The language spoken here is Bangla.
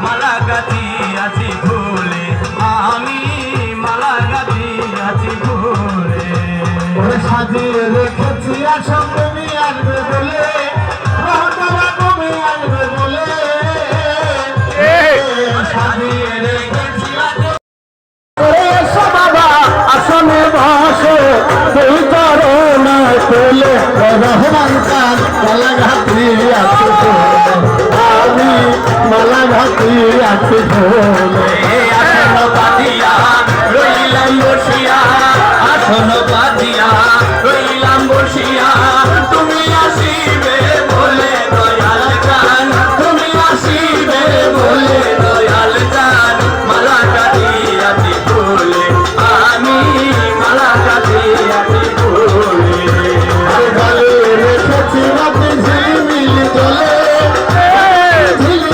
মালা গাছি আছি ভুলে, আমি মালা গাছি আছি ভুলে। সাজিয়ে রেখেছি আসা তুমি আসবে বলে, তুমি আসবে বলে সাজিয়ে রেখেছি। বাবা আসনে বসে তুই করো না তোলে, রহমান খান মালা ঘাটি আছে আমি মালা ঘাটি আছে ভোলে। আসন বাঁধিয়া রইলাম বসিয়া, আসন বাঁধিয়া রইলাম বসিয়া, তুমি আসিবে